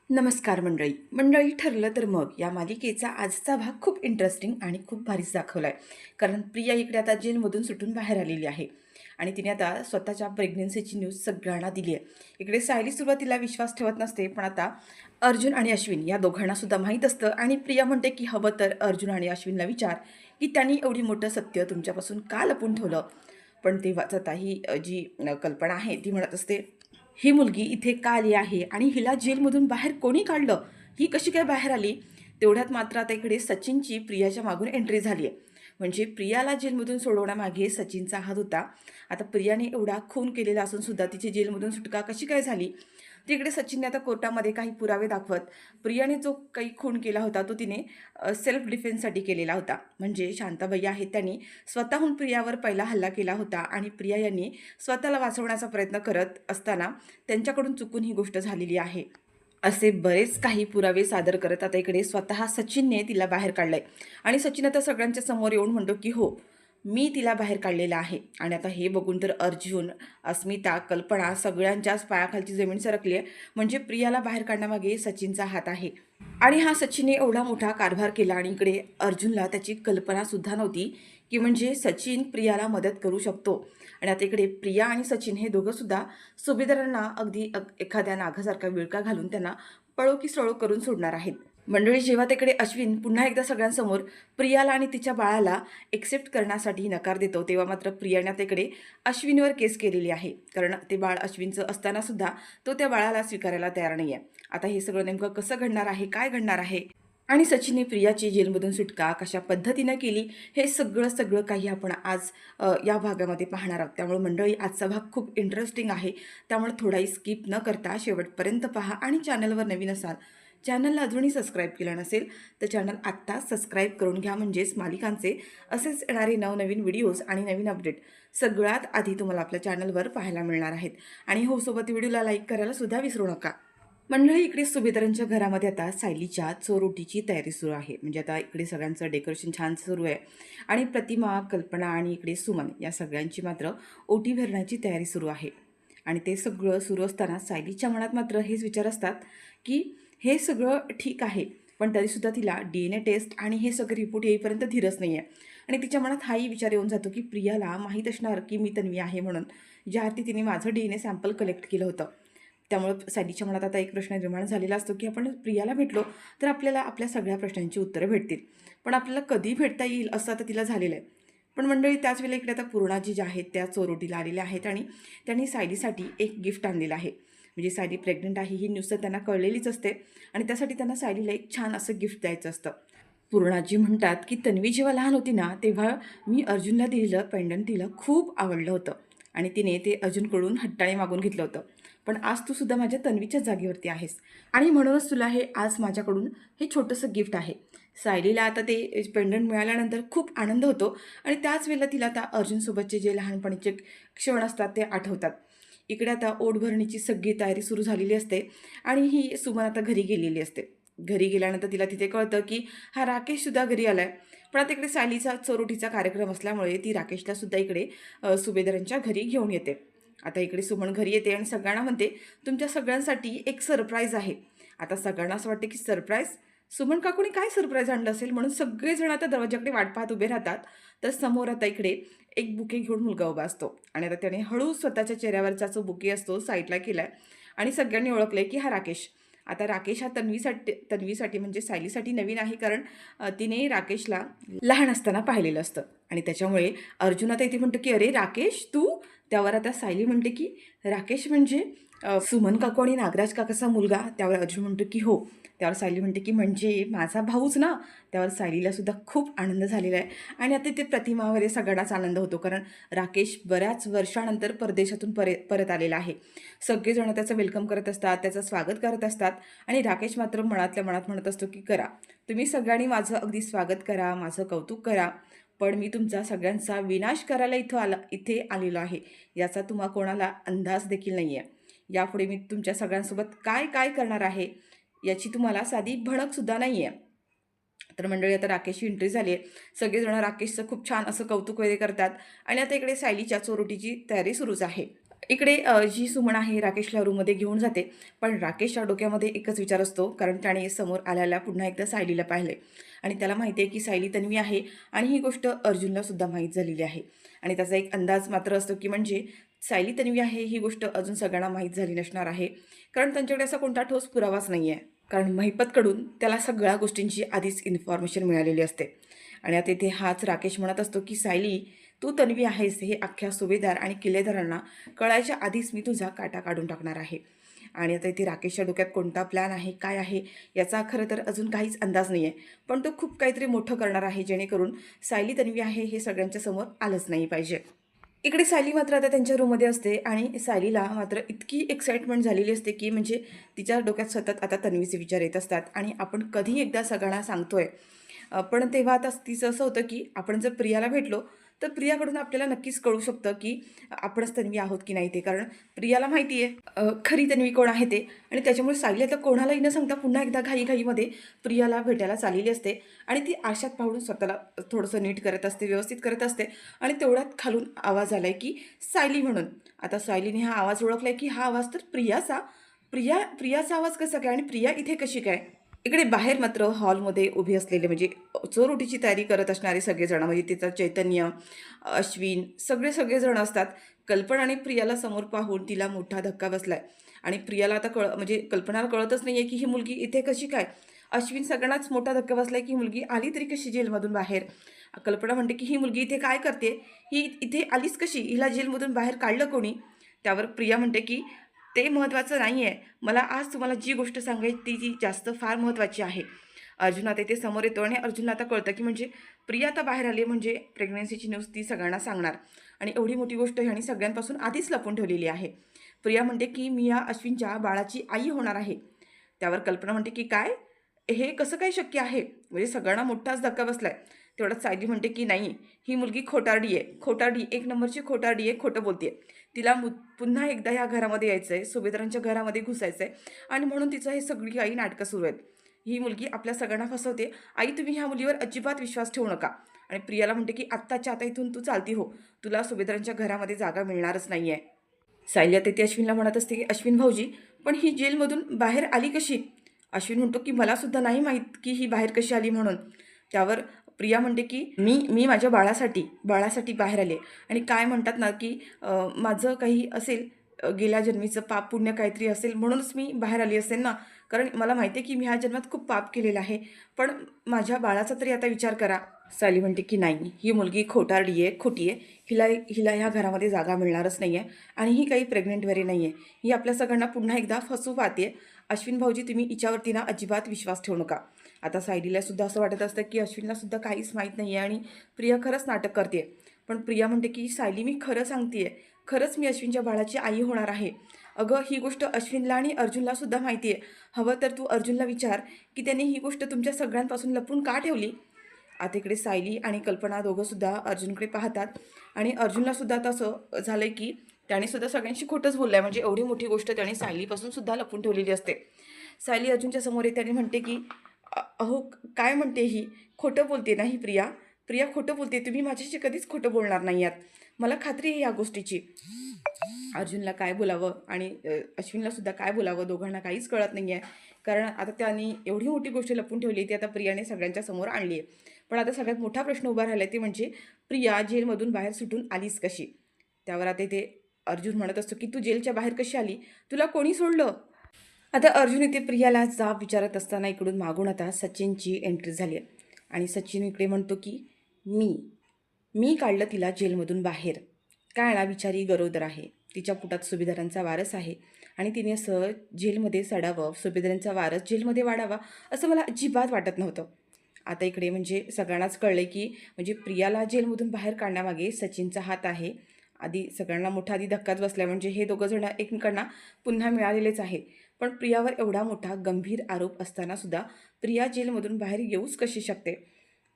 नमस्कार मंडळी. मंडळी, ठरलं तर मग या मालिकेचा आजचा भाग खूप इंटरेस्टिंग आणि खूप भारीच दाखवला आहे. कारण प्रिया इकडे आता जेलमधून सुटून बाहेर आलेली आहे आणि तिने आता स्वतःच्या प्रेग्नन्सीची न्यूज सगळ्यांना दिली आहे. इकडे सायली सुरुवातीला विश्वास ठेवत नसते, पण आता अर्जुन आणि अश्विन या दोघांना सुद्धा माहीत असतं आणि प्रिया म्हणते की हवं तर अर्जुन आणि अश्विनला विचार की त्यांनी एवढी मोठं सत्य तुमच्यापासून का लपून ठेवलं. पण तेव्हाच आता ही जी कल्पना आहे ती म्हणत असते, ही मुलगी इथे का आली आहे आणि हिला जेलमधून बाहेर कोणी काढलं, ही कशी काय बाहेर आली. तेवढ्यात मात्र आता इकडे सचिनची प्रियाच्या मागून एंट्री झाली आहे. म्हणजे प्रियाला जेलमधून सोडवण्यामागे सचिनचा हात होता. आता प्रियाने एवढा खून केलेला असून सुद्धा तिची जेलमधून सुटका कशी काय झाली. तिकडे सचिनने आता कोर्टामध्ये काही पुरावे दाखवत प्रियाने जो काही खून केला होता तो तिने सेल्फ डिफेन्ससाठी केलेला होता. म्हणजे शांताबाई आहेत त्यांनी स्वतःहून प्रियावर पहिला हल्ला केला होता आणि प्रिया यांनी स्वतःला वाचवण्याचा प्रयत्न करत असताना त्यांच्याकडून चुकून ही गोष्ट झालेली आहे, असे बरेच काही पुरावे सादर करत आता इकडे स्वतः सचिनने तिला बाहेर काढलंय. आणि सचिन आता सगळ्यांच्या समोर येऊन म्हणतो की हो, मी तिला बाहेर काढलेलं आहे. आणि आता हे बघून तर अर्जुन, अस्मिता, कल्पना सगळ्यांच्याच पायाखालची जमीन सरकली आहे. म्हणजे प्रियाला बाहेर काढण्यामागे सचिनचा हात आहे. आणि हा सचिनने एवढा मोठा कारभार केला आणि इकडे अर्जुनला त्याची कल्पनासुद्धा नव्हती की म्हणजे सचिन प्रियाला मदत करू शकतो. आणि आता इकडे प्रिया आणि सचिन हे दोघंसुद्धा सुभेदारांना अगदी एखाद्या नागासारखा विळका घालून त्यांना पळो की सळो करून सोडणार आहेत. मंडळी, जेव्हा तिकडे अश्विन पुन्हा एकदा सगळ्यांसमोर प्रियाला आणि तिच्या बाळाला एक्सेप्ट करण्यासाठी नकार देतो, तेव्हा मात्र प्रियाने तिकडे अश्विनवर केस केलेली आहे. कारण ते बाळ अश्विनचं असताना सुद्धा तो त्या बाळाला स्वीकारायला तयार नाही आहे. आता हे सगळं नेमकं कसं घडणार आहे, काय घडणार आहे आणि सचिनने प्रियाची जेलमधून सुटका कशा पद्धतीनं केली, हे सगळं सगळं काही आपण आज या भागामध्ये पाहणार आहोत. त्यामुळे मंडळी, आजचा भाग खूप इंटरेस्टिंग आहे. त्यामुळे थोडाही स्किप न करता शेवटपर्यंत पहा. आणि चॅनलवर नवीन असाल, चॅनलला अजूनही सबस्क्राईब केलं नसेल तर चॅनल आत्ता सबस्क्राईब करून घ्या. म्हणजेच मालिकांचे असेच येणारे नवनवीन व्हिडिओज आणि नवीन अपडेट सगळ्यात आधी तुम्हाला आपल्या चॅनलवर पाहायला मिळणार आहेत. आणि हो, सोबत व्हिडिओला लाईक करायला सुद्धा विसरू नका. मंडळी, इकडे सुभेदारांच्या घरामध्ये आता सायलीच्या चोरोटीची तयारी सुरू आहे. म्हणजे आता इकडे सगळ्यांचं डेकोरेशन छान सुरू आहे आणि प्रतिमा, कल्पना आणि इकडे सुमन या सगळ्यांची मात्र ओटी भरण्याची तयारी सुरू आहे. आणि ते सगळं सुरू असताना सायलीच्या मनात मात्र हेच विचार असतात की हे सगळं ठीक आहे, पण तरीसुद्धा तिला DNA टेस्ट आणि हे सगळे रिपोर्ट येईपर्यंत धीरच नाही आहे. आणि तिच्या मनात हाही विचार येऊन जातो की प्रियाला माहीत असणार की मी तन्वी आहे म्हणून, ज्या अर्थी तिने माझं DNA सॅम्पल कलेक्ट केलं होतं. त्यामुळं सायलीच्या मनात आता एक प्रश्न निर्माण झालेला असतो की आपण प्रियाला भेटलो तर आपल्याला आपल्या सगळ्या प्रश्नांची उत्तरं भेटतील, पण आपल्याला कधी भेटता येईल असं आता तिला झालेलं आहे. पण मंडळी, त्याच वेळेला इकडे आता पूर्णाजी ज्या आहेत त्या चोरोटीला आलेल्या आहेत आणि त्यांनी सायलीसाठी एक गिफ्ट आणलेलं आहे. म्हणजे सायली प्रेग्नंट आहे ही न्यूज तर त्यांना कळलेलीच असते आणि त्यासाठी त्यांना सायलीला एक छान असं गिफ्ट द्यायचं असतं. पूर्णाजी म्हणतात की तन्वी जेव्हा लहान होती ना, तेव्हा मी अर्जुनला दिलेलं पेंडंट तिला खूप आवडलं होतं आणि तिने ते अर्जुनकडून हट्टाने मागून घेतलं होतं. पण आज तू सुद्धा माझ्या तन्वीच्या जागेवरती आहेस आणि म्हणूनच तुला हे आज माझ्याकडून हे छोटंसं गिफ्ट आहे. सायलीला आता ते पेंडंट मिळाल्यानंतर खूप आनंद होतो आणि त्याच वेळेला तिला आता अर्जुनसोबतचे जे लहानपणीचे क्षण असतात ते आठवतात. इकडे आता ओढभरणीची सगळी तयारी सुरू झालेली असते आणि ही सुमन आता घरी गेलेली असते. घरी गेल्यानंतर तिला तिथे कळतं की हा राकेशसुद्धा घरी आला आहे. पण आता इकडे सायलीचा चोरोटीचा कार्यक्रम असल्यामुळे ती राकेशलासुद्धा इकडे सुभेदारांच्या घरी घेऊन येते. आता इकडे सुमन घरी येते आणि सगळ्यांना म्हणते, तुमच्या सगळ्यांसाठी एक सरप्राईज आहे. आता सगळ्यांना असं वाटतं की सरप्राईज, सुमन काकूने काय सरप्राईज आणलं असेल, म्हणून सगळेजण आता दरवाजाकडे वाट पाहत उभे राहतात. तर समोर आता इकडे एक बुके घेऊन मुलगा उभा असतो आणि आता त्याने हळू स्वतःच्या चेहऱ्यावरचा जो बुके असतो साईडला केला आहे आणि सगळ्यांनी ओळखलं आहे की हा राकेश. आता राकेश हा तन्वीसाठी म्हणजे सायलीसाठी नवीन आहे, कारण तिने राकेशला लहान असताना पाहिलेलं असतं आणि त्याच्यामुळे अर्जुन आता इथे म्हणतो की अरे राकेश तू. त्यावर आता सायली म्हणते की राकेश म्हणजे सुमन काकू आणि नागराज काकाचा मुलगा. त्यावर अर्जुन म्हणतो की हो. त्यावर सायली म्हणते की म्हणजे माझा भाऊच ना. त्यावर सायलीला सुद्धा खूप आनंद झालेला आहे आणि आता ते प्रतिमा वगैरे सगळ्यांनाच आनंद होतो, कारण राकेश बऱ्याच वर्षानंतर परदेशातून परत आलेला आहे. सगळेजण त्याचं वेलकम करत असतात, त्याचं स्वागत करत असतात आणि राकेश मात्र मनातल्या मनात म्हणत असतो की करा, तुम्ही सगळ्यांनी माझं अगदी स्वागत करा, माझं कौतुक करा, पण मी तुमचा सगळ्यांचा विनाश करायला इथे आलेलो आहे याचा तुम्हा कोणाला अंदाज देखील नाही आहे. यापुढे मी तुमच्या सगळ्यांसोबत काय काय करणार आहे याची तुम्हाला साधी भणकसुद्धा नाही आहे. तर मंडळी, आता राकेशची एंट्री झाली आहे. सगळेजण राकेशचं खूप छान असं कौतुक वगैरे करतात आणि आता इकडे सायलीच्या चोरोटीची तयारी सुरूच आहे. इकडे जी सुमन आहे राकेशला रूममध्ये घेऊन जाते. पण राकेशच्या डोक्यामध्ये एकच विचार असतो, कारण त्याने समोर आल्याला पुन्हा एकदा सायलीला पाहिलं आणि त्याला माहिती आहे की सायली तन्वी आहे आणि ही गोष्ट अर्जुनलासुद्धा माहीत झालेली आहे. आणि त्याचा एक अंदाज मात्र असतो की म्हणजे सायली तन्वी आहे ही गोष्ट अजून सगळ्यांना माहीत झाली नसणार आहे, कारण त्यांच्याकडे असा कोणता ठोस पुरावाच नाही आहे. कारण महिपतकडून त्याला सगळ्या गोष्टींची आधीच इन्फॉर्मेशन मिळालेली असते. आणि आता इथे हाच राकेश म्हणत असतो की सायली, तू तन्वी आहेस हे अख्ख्या सुभेदार आणि किल्लेदारांना कळायच्या आधीच मी तुझा काटा काढून टाकणार आहे. आणि आता इथे राकेशच्या डोक्यात कोणता प्लॅन आहे, काय आहे, याचा खरं तर अजून काहीच अंदाज नाही आहे. पण तो खूप काहीतरी मोठं करणार आहे, जेणेकरून सायली तन्वी आहे हे सगळ्यांच्या समोर आलंच नाही पाहिजे. इकडे सायली मात्र आता त्यांच्या रूममध्ये असते आणि सायलीला मात्र इतकी एक्साइटमेंट झालेली असते की म्हणजे तिच्या डोक्यात सतत आता तन्वीचे विचार येत असतात आणि आपण कधी एकदा सगळ्यांना सांगतोय. पण तेव्हा आता तिचं असं होतं की आपण जर प्रियाला भेटलो तर प्रियाकडून आपल्याला नक्कीच कळू शकतं की आपणच तन्वी आहोत की नाही ते. कारण प्रियाला माहिती आहे खरी तन्वी कोण आहे ते. आणि त्याच्यामुळे सायली आता कोणालाही न सांगता पुन्हा एकदा घाईघाईमध्ये प्रियाला भेटायला चाललेली असते आणि ती आरशात पाहून स्वतःला थोडंसं नीट करत असते, व्यवस्थित करत असते. आणि तेवढ्यात खालून आवाज आलाय की सायली म्हणून. आता सायलीने हा आवाज ओळखलाय की हा आवाज तर प्रियाचा. प्रियाचा आवाज कसा काय आणि प्रिया इथे कशी काय? इकडे बाहेर मात्र हॉलमध्ये उभे असलेले म्हणजे चोरउटीची तयारी करत असणारे सगळेजण, म्हणजे तिचं चैतन्य, अश्विन, सगळेजण असतात. कल्पना आणि प्रियाला समोर पाहून तिला मोठा धक्का बसलाय. आणि प्रियाला आता म्हणजे कल्पनाला कळतच नाहीये की ही मुलगी इथे कशी काय. अश्विन सगळ्यांनाच मोठा धक्का बसलाय की ही मुलगी आली तरी कशी जेलमधून बाहेर. कल्पना म्हणते की ही मुलगी इथे काय करते, ही इथे आलीच कशी, हिला जेलमधून बाहेर काढलं कोणी. त्यावर प्रिया म्हणते की ते महत्त्वाचं नाही आहे, मला आज तुम्हाला जी गोष्ट सांगायची ती जास्त फार महत्त्वाची आहे. अर्जुन आता इथे समोर येतो आणि अर्जुनला आता कळतं की म्हणजे प्रिया आता बाहेर आली म्हणजे प्रेग्नन्सीची न्यूज ती सगळ्यांना सांगणार. आणि एवढी मोठी गोष्ट ह्यानी सगळ्यांपासून आधीच लपून ठेवलेली आहे. प्रिया म्हणते की मी या अश्विनच्या बाळाची आई होणार आहे. त्यावर कल्पना म्हणते की काय, हे कसं काय शक्य आहे, म्हणजे सगळ्यांना मोठाच धक्का बसलाय. तेवढ्यात सायली म्हणते की नाही, ही मुलगी खोटारडी आहे, खोटारडी, एक नंबरची खोटारडी आहे, खोटं बोलते. तिला पुन्हा एकदा ह्या घरामध्ये यायचं आहे, सुभेदारांच्या घरामध्ये घुसायचं आहे आणि म्हणून तिचं हे सगळी काही नाटकं सुरू आहेत. ही मुलगी आपल्या सगळ्यांना फसवते. आई, तुम्ही ह्या मुलीवर अजिबात विश्वास ठेवू नका. आणि प्रियाला म्हणते की आत्ताच्या आता इथून तू चालती हो, तुला सुभेदारांच्या घरामध्ये जागा मिळणारच नाही आहे. सायली आता ते अश्विनला म्हणत असते की अश्विन भाऊजी, पण ही जेलमधून बाहेर आली कशी. अश्विन म्हणतो की मला सुद्धा नाही माहीत की ही बाहेर कशी आली म्हणून. त्यावर प्रिया म्हणते की मी मी माझ्या बाळासाठी बाहेर आले. आणि काय म्हणतात ना की माझं काही असेल, गेल्या जन्मीचं पाप पुण्य काहीतरी असेल म्हणूनच मी बाहेर आली असेल ना. कारण मला माहिती आहे की मी ह्या जन्मात खूप पाप केलेलं आहे, पण माझ्या बाळाचा तरी आता विचार करा. सायली म्हणते की नाही, ही मुलगी खोटारडी आहे, खोटी आहे, हिला हिला ह्या घरामध्ये जागा मिळणारच नाही आहे. आणि ही काही प्रेग्नेंट वगैरे नाही आहे, ही आपल्या सगळ्यांना पुन्हा एकदा फसवू पाहते. अश्विन भाऊजी, तुम्ही हिच्यावरती ना अजिबात विश्वास ठेवू नका. आता सायलीला सुद्धा असं वाटत असतं की अश्विनला सुद्धा काहीच माहीत नाही आहे आणि प्रिया खरंच नाटक करते. पण प्रिया म्हणते की सायली, मी खरं सांगते आहे, खरंच मी अश्विनच्या बाळाची आई होणार आहे. अगं, ही गोष्ट अश्विनला आणि अर्जुनला सुद्धा माहिती आहे. हवं तर तू अर्जुनला विचार की त्याने ही गोष्ट तुमच्या सगळ्यांपासून लपून का ठेवली. आता इकडे सायली आणि कल्पना दोघंसुद्धा अर्जुनकडे पाहतात आणि अर्जुनला सुद्धा आता असं झालं की त्याने सुद्धा सगळ्यांशी खोटंच बोललं आहे. म्हणजे एवढी मोठी गोष्ट त्याने सायलीपासून सुद्धा लपून ठेवलेली असते. सायली अर्जुनच्या समोर येते आणि म्हणते की अहो, काय म्हणते ही, खोटं बोलते ना ही प्रिया. प्रिया खोटं बोलते, तुम्ही माझ्याशी कधीच खोटं बोलणार नाही आहात, मला खात्री आहे या गोष्टीची. अर्जुनला काय बोलावं आणि अश्विनला सुद्धा काय बोलावं, दोघांना काहीच कळत नाही आहे. कारण आता त्यांनी एवढी मोठी गोष्ट लपून ठेवली, ती आता प्रियाने सगळ्यांच्या समोर आणली आहे. पण आता सगळ्यात मोठा प्रश्न उभा राहिला ते म्हणजे प्रिया जेलमधून बाहेर सुटून आलीच कशी. त्यावर आता ते अर्जुन म्हणत असतो की तू जेलच्या बाहेर कशी आली, तुला कोणी सोडलं. आता अर्जुन इथे प्रियाला जाब विचारत असताना इकडून मागून आता सचिनची एंट्री झाली आहे. आणि सचिन इकडे म्हणतो की मी मी काढलं तिला जेलमधून बाहेर. काय ना, बिचारी गरोदर आहे, तिच्या पोटात सुभेदारांचा वारस आहे आणि तिने असं जेलमध्ये सडावं, सुभेदारांचा वारस जेलमध्ये वाढावा, असं मला अजिबात वाटत नव्हतं. आता इकडे म्हणजे सगळ्यांनाच कळलं की म्हणजे प्रियाला जेलमधून बाहेर काढण्यामागे सचिनचा हात आहे. आधी सगळ्यांना मोठा धक्काच बसला, म्हणजे हे दोघं जण एकमेकांना पुन्हा मिळालेलेच आहे. पण प्रियावर एवढा मोठा गंभीर आरोप असताना सुद्धा प्रिया जेलमधून बाहेर येऊच कशी शकते.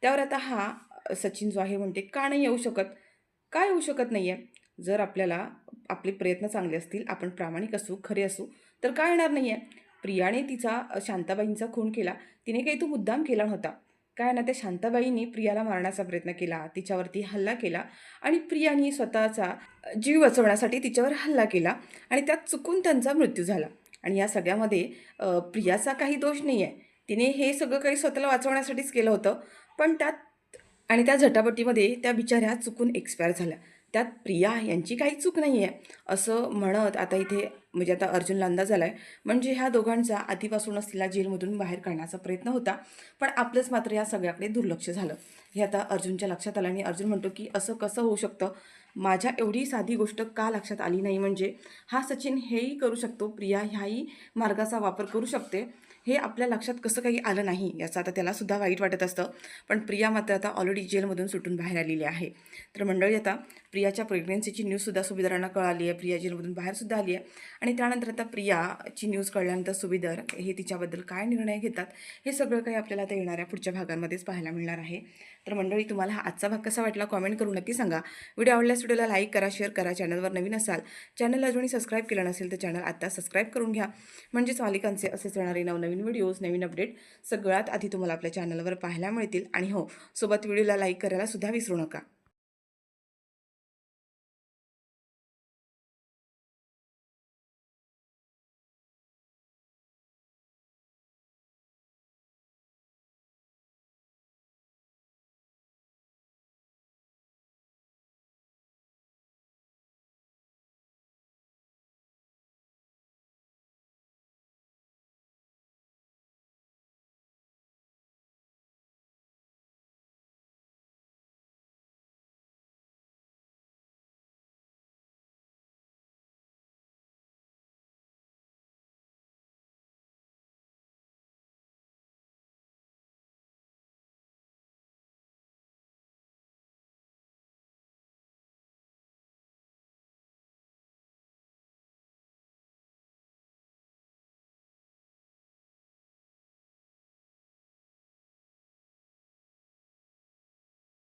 त्यावर आता हा सचिन जो आहे म्हणते का नाही येऊ शकत. का येऊ शकत नाही आहे. जर आपल्याला आपले प्रयत्न चांगले असतील, आपण प्रामाणिक असू, खरे असू, तर का येणार नाही आहे. प्रियाने तिचा शांताबाईंचा खून केला, तिने काही तो मुद्दाम केला नव्हता. काय ना, त्या शांताबाईंनी प्रियाला मारण्याचा प्रयत्न केला, तिच्यावरती हल्ला केला आणि प्रियाने स्वतःचा जीव वाचवण्यासाठी तिच्यावर हल्ला केला आणि त्यात चुकून त्यांचा मृत्यू झाला. आणि या सगळ्यामध्ये प्रियाचा काही दोष नाही आहे. तिने हे सगळं काही स्वतःला वाचवण्यासाठीच केलं होतं. पण त्या झटापटीमध्ये त्या बिचाऱ्या चुकून एक्सपायर झाल्या. त्यात प्रिया यांची काही चूक नाही आहे, असं म्हणत आता इथे म्हणजे आता अर्जुनला अंदाज आला आहे. म्हणजे ह्या दोघांचा आधीपासूनच तिला जेलमधून बाहेर काढण्याचा प्रयत्न होता. पण आपलंच मात्र या सगळ्याकडे दुर्लक्ष झालं. हे आता अर्जुनच्या लक्षात आलं आणि अर्जुन म्हणतो की असं कसं होऊ शकतं? माझ्या एवढी साधी गोष्ट का लक्षात आली नाही? म्हणजे हा सचिन हेही करू शकतो, प्रिया ह्याही मार्गाचा वापर करू शकते, हे आपल्या लक्षात कसं काही आलं नाही, याचं आता त्यालासुद्धा वाईट वाटत असतं. पण प्रिया मात्र आता ऑलरेडी जेलमधून सुटून बाहेर आलेली आहे. तर मंडळी, आता प्रियाच्या प्रेग्नन्सीची न्यूजसुद्धा सुभेदारांना कळाली आहे. प्रिया जेलमधून बाहेरसुद्धा आली आहे आणि त्यानंतर आता प्रियाची न्यूज कळल्यानंतर सुभेदार हे तिच्याबद्दल काय निर्णय घेतात, हे सगळं काही आपल्याला आता येणाऱ्या पुढच्या भागांमध्येच पाहायला मिळणार आहे. तर मंडळी, तुम्हाला हा आजचा भाग कसा वाटला कॉमेंट करून नक्की सांगा. व्हिडिओ आवडल्यास व्हिडिओला लाईक करा, शेअर करा. चॅनलवर नवीन असाल, चॅनलला अजूनही सबस्क्राईब केलं नसेल तर चॅनल आता सबस्क्राईब करून घ्या. म्हणजेच मालिकांचे असेच येणारे नवनवीन व्हिडिओज, नवीन अपडेट सगळ्यात आधी तुम्हाला आपल्या चॅनलवर पाहायला मिळतील. आणि हो, सोबत व्हिडिओला लाईक करायला सुद्धा विसरू नका.